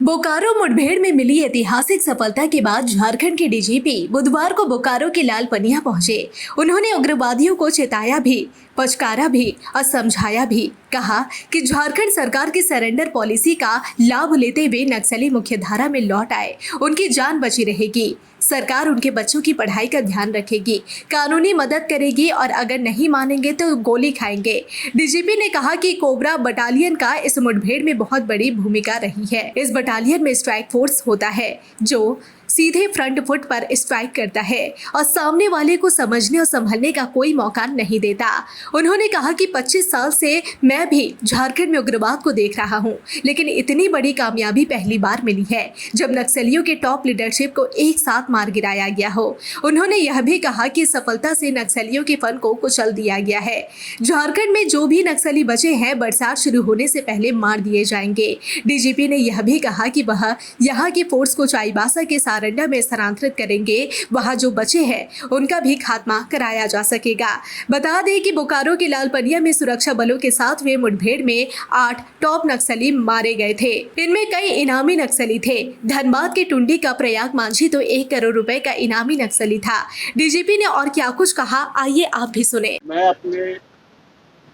बोकारो मुठभेड़ में मिली ऐतिहासिक सफलता के बाद झारखंड के डीजीपी बुधवार को बोकारो के लाल पनिया पहुंचे। उन्होंने उग्रवादियों को चेताया भी, पचकारा भी और समझाया भी। कहा कि झारखंड सरकार की सरेंडर पॉलिसी का लाभ लेते हुए नक्सली मुख्यधारा में लौट आए, उनकी जान बची रहेगी। सरकार उनके बच्चों की पढ़ाई का ध्यान रखेगी, कानूनी मदद करेगी और अगर नहीं मानेंगे तो गोली खाएंगे। डीजीपी ने कहा कि कोबरा बटालियन का इस मुठभेड़ में बहुत बड़ी भूमिका रही है। इस बटालियन में स्ट्राइक फोर्स होता है जो सीधे फ्रंट फुट पर स्ट्राइक करता है और सामने वाले को समझने और संभलने का कोई मौका नहीं देता। उन्होंने कहा कि 25 साल से मैं भी झारखंड में उग्रवाद को देख रहा हूं, लेकिन इतनी बड़ी कामयाबी पहली बार मिली है जब नक्सलियों के टॉप लीडरशिप को एक साथ मार गिराया गया हो। उन्होंने यह भी कहा कि सफलता से नक्सलियों के फन को कुचल दिया गया है। झारखंड में जो भी नक्सली बचे हैं बरसात शुरू होने से पहले मार दिए जाएंगे। डीजीपी ने यह भी कहा कि वह यहाँ की फोर्स को चाईबासा के सारंडा में स्थानांतरित करेंगे। वहाँ जो बचे हैं उनका भी खात्मा कराया जा सकेगा। बता दें कि बोकारो के लाल पनिया में सुरक्षा बलों के साथ हुए मुठभेड़ में 8 टॉप नक्सली मारे गए थे। इनमें कई इनामी नक्सली थे। धनबाद के टुंडी का प्रयाग मांझी तो 1 करोड़ रुपए का इनामी नक्सली था। डीजीपी ने और क्या कुछ कहा, आइए आप भी सुने। मैं अपने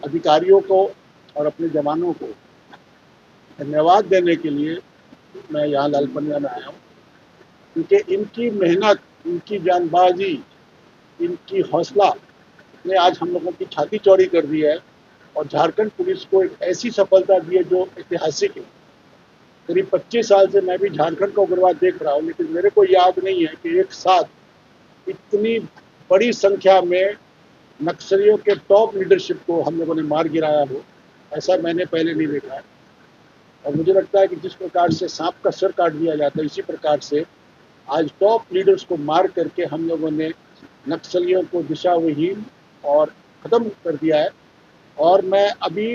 अधिकारियों को और अपने जवानों को धन्यवाद देने के लिए मैं यहाँ लाल पनिया में आया हूँ, क्योंकि इनकी मेहनत, इनकी जानबाजी, इनकी हौसला ने आज हम लोगों की छाती चौड़ी कर दी है और झारखंड पुलिस को एक ऐसी सफलता दी है जो ऐतिहासिक है। करीब 25 साल से मैं भी झारखंड का उग्रवाद देख रहा हूँ, लेकिन मेरे को याद नहीं है कि एक साथ इतनी बड़ी संख्या में नक्सलियों के टॉप लीडरशिप को हम लोगों ने मार गिराया हो। ऐसा मैंने पहले नहीं देखा है और मुझे लगता है कि जिस प्रकार से सांप का सिर काट दिया जाता है, इसी प्रकार से आज टॉप लीडर्स को मार करके हम लोगों ने नक्सलियों को दिशाविहीन और ख़त्म कर दिया है। और मैं अभी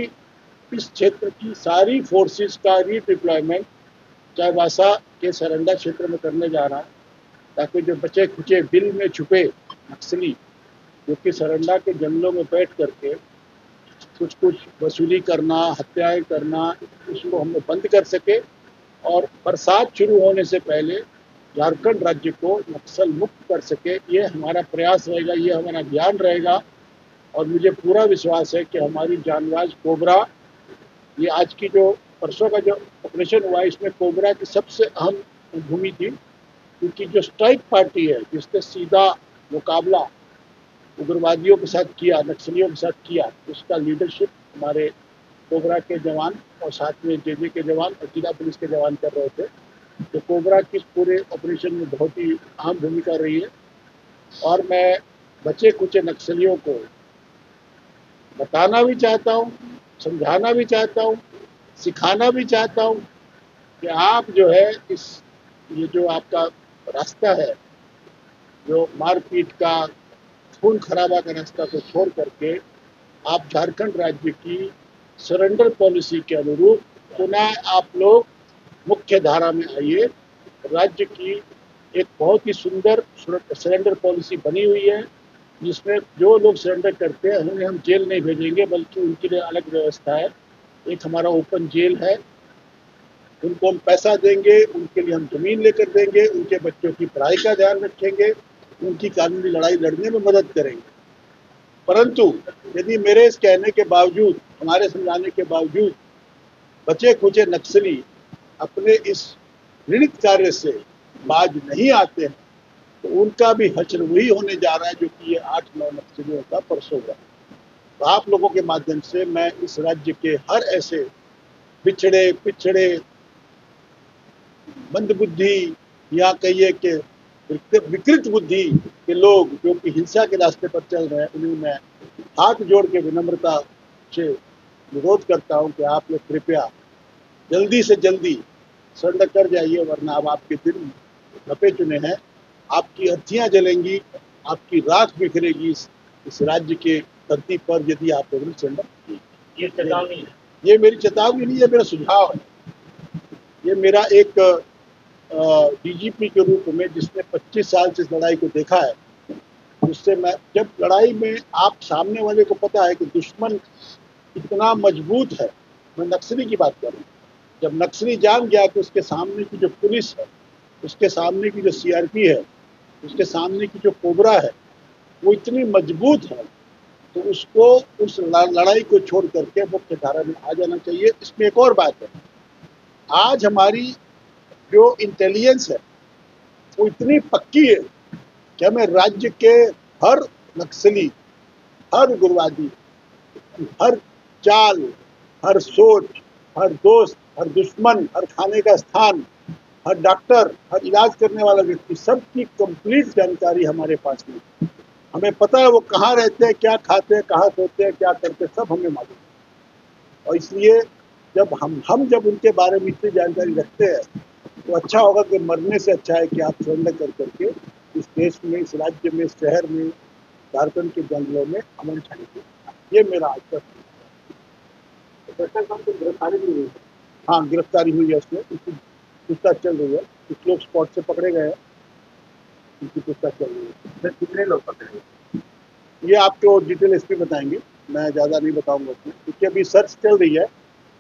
इस क्षेत्र की सारी फोर्सेस का रीडिप्लॉयमेंट चाईबासा के सरंडा क्षेत्र में करने जा रहा हूँ, ताकि जो बचे खुचे बिल में छुपे नक्सली जो कि सरंडा के जंगलों में बैठ करके कुछ वसूली करना, हत्याएं करना, उसको हम लोग बंद कर सके और बरसात शुरू होने से पहले झारखंड राज्य को नक्सल मुक्त कर सके। ये हमारा प्रयास रहेगा, ये हमारा अभियान रहेगा और मुझे पूरा विश्वास है कि हमारी जानबाज कोबरा, ये आज की जो परसों का जो ऑपरेशन हुआ, इसमें कोबरा की सबसे अहम भूमि थी, क्योंकि जो स्ट्राइक पार्टी है जिसने सीधा मुकाबला उग्रवादियों के साथ किया, नक्सलियों के साथ किया, उसका लीडरशिप हमारे कोबरा के जवान और साथ में जेजे के जवान और जिला पुलिस के जवान कर रहे थे। तो कोबरा की पूरे ऑपरेशन में बहुत ही अहम भूमिका रही है और मैं बचे कुचे नक्सलियों को बताना भी चाहता हूँ, समझाना भी चाहता हूँ, सिखाना भी चाहता हूँ कि आप जो है ये जो आपका रास्ता है, जो मारपीट का, खून खराबा का रास्ता को छोड़ करके आप झारखंड राज्य की सरेंडर पॉलिसी के अनुरूप पुनः आप लोग मुख्य धारा में आइए। राज्य की एक बहुत ही सुंदर सरेंडर पॉलिसी बनी हुई है, जिसमें जो लोग सरेंडर करते हैं उन्हें हम जेल नहीं भेजेंगे, बल्कि उनके लिए अलग व्यवस्था है। एक हमारा ओपन जेल है, उनको हम पैसा देंगे, उनके लिए हम ज़मीन लेकर देंगे, उनके बच्चों की पढ़ाई का ध्यान रखेंगे, उनकी कानूनी लड़ाई लड़ने में मदद करेंगे। परंतु यदि मेरे इस कहने के बावजूद, हमारे समझाने के बावजूद बचे खुचे नक्सली अपने इस घृणित कार्य से बाज नहीं आते हैं, तो उनका भी हश्र वही होने जा रहा है जो कि ये 8-9 नक्सलियों का परसों हुआ। तो आप लोगों के माध्यम से मैं इस राज्य के हर ऐसे बिछड़े पिछड़े मंदबुद्धि या कहिए कि विकृत बुद्धि के लोग जो कि हिंसा के रास्ते पर चल रहे हैं, उन्हें मैं हाथ जोड़ के विनम्रता से अनुरोध करता हूं कि आप लोग कृपया जल्दी से जल्दी सरेंडर कर जाइए, वरना अब आपके दिन लपे चुने हैं। आपकी अर्थियां जलेंगी, आपकी राख बिखरेगी इस राज्य के धरती पर यदि आप लोग सरेंडर। ये चेतावनी है, ये मेरी चेतावनी नहीं, ये मेरा सुझाव है। ये मेरा एक डीजीपी के रूप में, जिसने 25 साल से इस लड़ाई को देखा है, उससे मैं, जब लड़ाई में आप सामने वाले को पता है कि दुश्मन इतना मजबूत है, मैं नक्सली की बात कर रहा हूँ, जब नक्सली जान गया कि उसके सामने की जो पुलिस है, उसके सामने की जो सीआरपी है, उसके सामने की जो कोबरा है, वो इतनी मजबूत है, तो उसको उस लड़ाई को छोड़ करके मुख्य धारा में आ जाना चाहिए। इसमें एक और बात है, आज हमारी जो इंटेलिजेंस है वो इतनी पक्की है कि हमें राज्य के हर नक्सली, हर उग्रवादी, हर चाल, हर सोच, हर दोस्त, हर दुश्मन, हर खाने का स्थान, हर डॉक्टर, हर इलाज करने वाला व्यक्ति, सबकी कंप्लीट जानकारी हमारे पास में। हमें पता है वो कहाँ रहते हैं, क्या खाते हैं, कहाँ सोते हैं, क्या करते हैं, सब हमें मालूम है। और इसलिए जब हम जब उनके बारे में इतनी जानकारी रखते हैं तो अच्छा होगा कि मरने से अच्छा है कि आप सरेंडर कर करके इस देश में, इस राज्य में, इस शहर में, झारखंड के जंगलों में अमन छाएंगे। ये मेरा आज का गिरफ्तारी भी हुई है। हाँ, गिरफ्तारी हुई है, उसमें उसकी पूछताछ चल रही है। कुछ लोग स्पॉट से पकड़े गए हैं, उनकी पूछताछ चल रही है। सर, कितने लोग पकड़े गए ये आपको डिटेल एसपी बताएंगे, मैं ज़्यादा नहीं बताऊंगा उसमें, क्योंकि अभी सर्च चल रही है।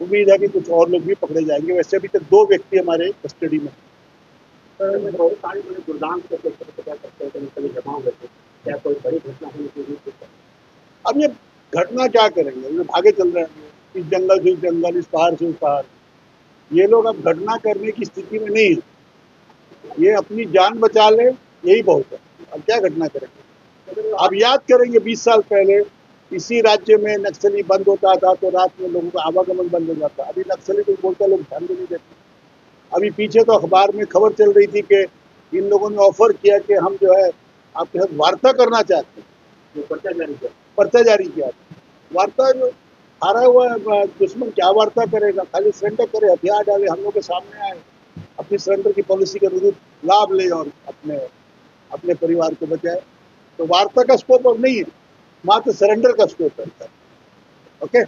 उम्मीद है कि कुछ और लोग भी पकड़े जाएंगे। वैसे अभी तक 2 व्यक्ति हमारे कस्टडी में हैं। बहुत सारी बड़े गुरदान से पता करते हैं कि जमा हुए थे, क्या कोई बड़ी घटना हुई थी? अब ये घटना क्या करेंगे, ये भागे चल रहे हैं, इस जंगल से उस जंगल, इस पहाड़ से उस पहाड़। ये लोग अब घटना करने की स्थिति में नहीं है, ये अपनी जान बचा ले यही बहुत है। अब क्या घटना करेंगे? अब याद करेंगे 20 साल पहले इसी राज्य में नक्सली बंद होता था तो रात में लोगों का आवागमन बंद हो जाता। अभी नक्सली को बोलता लोग ध्यान भी नहीं देते। अभी पीछे तो अखबार में खबर चल रही थी कि इन लोगों ने ऑफर किया कि हम जो है आपके साथ वार्ता करना चाहते हैं, पर्चा जारी किया। वार्ता जो हारा हुआ दुश्मन क्या वार्ता करेगा, खाली सरेंडर करे, हथियार डाले, हम लोग के सामने आए, अपनी सरेंडर की पॉलिसी का लाभ ले और अपने परिवार को बचाए। तो वार्ता का स्कोप अब नहीं है, मात्र सरेंडर का स्कोप है। ओके।